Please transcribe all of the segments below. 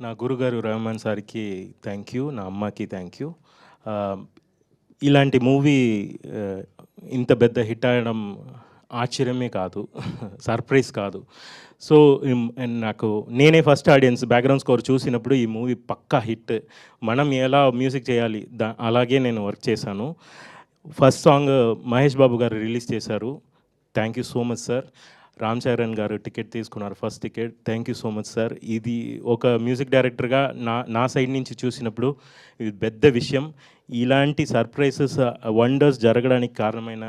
నా గురుగారు రెహమాన్ సార్‌కి థ్యాంక్ యూ. నా అమ్మకి థ్యాంక్ యూ. ఆహ్, ఇలాంటి మూవీ ఆహ్, ఇంత పెద్ద హిట్ అవ్వడం ఆశ్చర్యమే కాదు. సర్ప్రైజ్ కాదు. సో, నాకు నేనే ఫస్ట్ ఆడియన్స్ బ్యాక్‌గ్రౌండ్ స్కోర్ చూసినప్పుడు ఈ మూవీ పక్కా హిట్. మనం ఎలా మ్యూజిక్ చేయాలి అలాగే నేను వర్క్ చేశాను. ఫస్ట్ సాంగ్ మహేష్ బాబు గారు రిలీజ్ చేశారు. Thank you so much sir. Ram Charan గారు టికెట్ తీసుకున్నారు, first ticket. Thank you so much sir. ఇది ఒక మ్యూజిక్ డైరెక్టర్గా నా సైడ్ నుంచి చూసినప్పుడు ఇది పెద్ద విషయం. ఇలాంటి సర్ప్రైజెస్, వండర్స్ జరగడానికి కారణమైన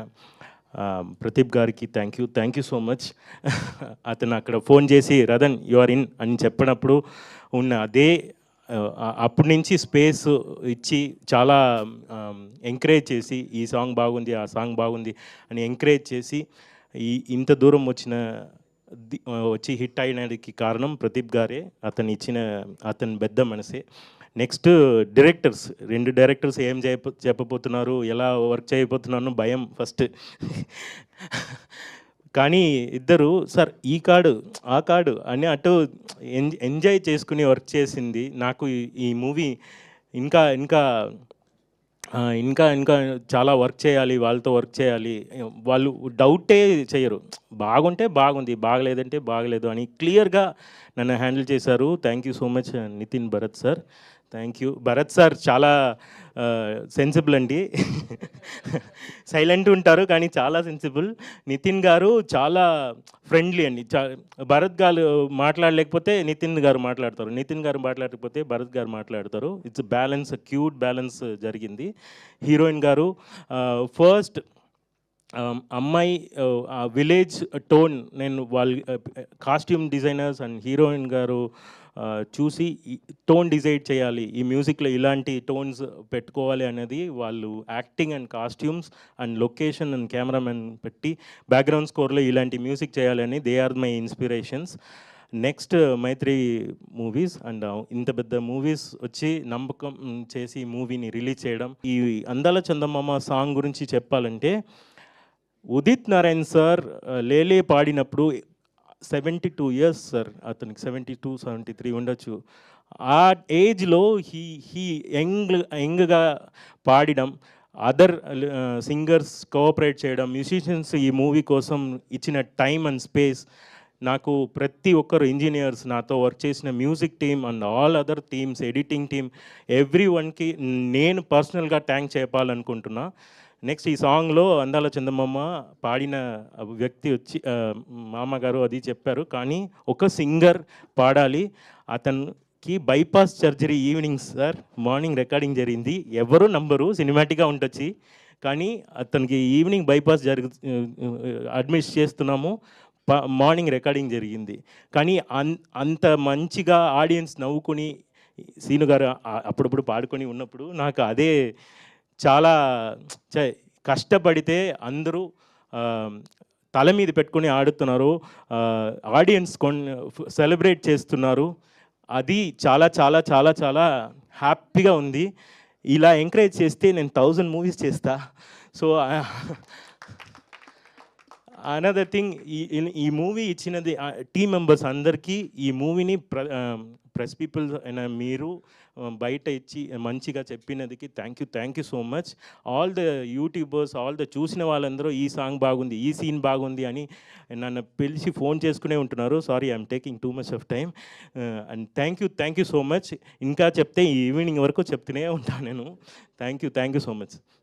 ప్రదీప్ గారికి థ్యాంక్ యూ సో మచ్. అతను అక్కడ ఫోన్ చేసి రదన్ యు ఆర్ ఇన్ అని చెప్పినప్పుడు ఉన్న అదే అప్పటి నుంచి స్పేస్ ఇచ్చి చాలా ఎంకరేజ్ చేసి ఈ సాంగ్ బాగుంది, ఆ సాంగ్ బాగుంది అని ఎంకరేజ్ చేసి ఇంత దూరం వచ్చి హిట్ అయినకి కారణం ప్రదీప్ గారే. అతని పెద్ద మనసే. నెక్స్ట్ డైరెక్టర్స్, 2 డైరెక్టర్స్ ఏం చెప్పబోతున్నారు, ఎలా వర్క్ చేయబోతున్నాను భయం ఫస్ట్. కానీ ఇద్దరు సార్ ఈ కార్డు ఆ కార్డు అని అటు ఎంజాయ్ చేసుకుని వర్క్ చేసింది. నాకు ఈ మూవీ ఇంకా ఇంకా ఇంకా ఇంకా చాలా వర్క్ చేయాలి, వాళ్ళతో వర్క్ చేయాలి. వాళ్ళు డౌటే చేయరు. బాగుంటే బాగుంది, బాగలేదంటే బాగలేదు అని క్లియర్గా నన్ను హ్యాండిల్ చేశారు. Thank you so much Nitin Bharat sir. Thank you. Bharat sir చాలా సెన్సిబుల్ అండి. సైలెంట్ ఉంటారు కానీ చాలా సెన్సిబుల్. నితిన్ గారు చాలా ఫ్రెండ్లీ అండి. భరత్ గారు మాట్లాడలేకపోతే నితిన్ గారు మాట్లాడతారు, నితిన్ గారు మాట్లాడకపోతే భరత్ గారు మాట్లాడతారు. ఇట్స్ బ్యాలెన్స్, క్యూట్ బ్యాలెన్స్ జరిగింది. హీరోయిన్ గారు ఫస్ట్ అమ్మాయి విలేజ్ టోన్, నేను వాళ్ళ కాస్ట్యూమ్ డిజైనర్స్ అండ్ హీరోయిన్ గారు చూసి టోన్ డిసైడ్ చేయాలి, ఈ మ్యూజిక్లో ఇలాంటి టోన్స్ పెట్టుకోవాలి అనేది వాళ్ళు acting and costumes and location and cameraman పెట్టి బ్యాక్గ్రౌండ్ స్కోర్లో ఇలాంటి మ్యూజిక్ చేయాలని they are my inspirations. Next Mythri movies and ఇంత పెద్ద మూవీస్ వచ్చి నమ్మకం చేసి మూవీని రిలీజ్ చేయడం. ఈ అందాల చందమామ సాంగ్ గురించి చెప్పాలంటే ఉదిత్ నారాయణ్ సార్ లేలే పాడినప్పుడు 72 ఇయర్స్ సార్, అతనికి 72, 73 ఉండొచ్చు. ఆ ఏజ్లో హీ యంగ్గా పాడడం, అదర్ సింగర్స్ కోఆపరేట్ చేయడం, మ్యూజిషియన్స్ ఈ మూవీ కోసం ఇచ్చిన టైం అండ్ స్పేస్, నాకు ప్రతి ఒక్కరు ఇంజనీర్స్, నాతో వర్క్ చేసిన music team and all other teams, editing team, every వన్కి నేను పర్సనల్గా థ్యాంక్ చెప్పాలనుకుంటున్నా. నెక్స్ట్ ఈ సాంగ్లో అందాల చందమామ పాడిన వ్యక్తి వచ్చి మామగారు అది చెప్పారు, కానీ ఒక సింగర్ పాడాలి. అతనికి bypass surgery evening sir, morning recording జరిగింది. ఎవరు నంబరు, సినిమాటిక్గా ఉండొచ్చి, కానీ అతనికి ఈవినింగ్ బైపాస్ అడ్మిట్ చేస్తున్నాము, మార్నింగ్ రికార్డింగ్ జరిగింది. కానీ అంత మంచిగా ఆడియన్స్ నవ్వుకొని సీను గారు అప్పుడప్పుడు పాడుకొని ఉన్నప్పుడు నాకు అదే చాలా కష్టపడితే అందరూ తల మీద పెట్టుకొని ఆడుతున్నారు, ఆడియన్స్ సెలబ్రేట్ చేస్తున్నారు. అది చాలా చాలా చాలా చాలా హ్యాపీగా ఉంది. ఇలా ఎంకరేజ్ చేస్తే నేను 1000 మూవీస్ చేస్తా. సో అనదర్ థింగ్, ఈ మూవీ ఇచ్చినది టీమ్ మెంబర్స్ అందరికీ, ఈ మూవీని ప్రెస్ పీపుల్ అయినా మీరు బయట ఇచ్చి మంచిగా చెప్పినదికి thank you so much. All the YouTubers, all the చూసిన వాళ్ళందరూ ఈ సాంగ్ బాగుంది, ఈ సీన్ బాగుంది అని నన్ను పిలిచి ఫోన్ చేసుకునే ఉంటున్నారు. Sorry, I'm taking too much of time. And thank you so much. ఇంకా చెప్తే ఈవినింగ్ వరకు చెప్తూనే ఉంటాను నేను. Thank you so much.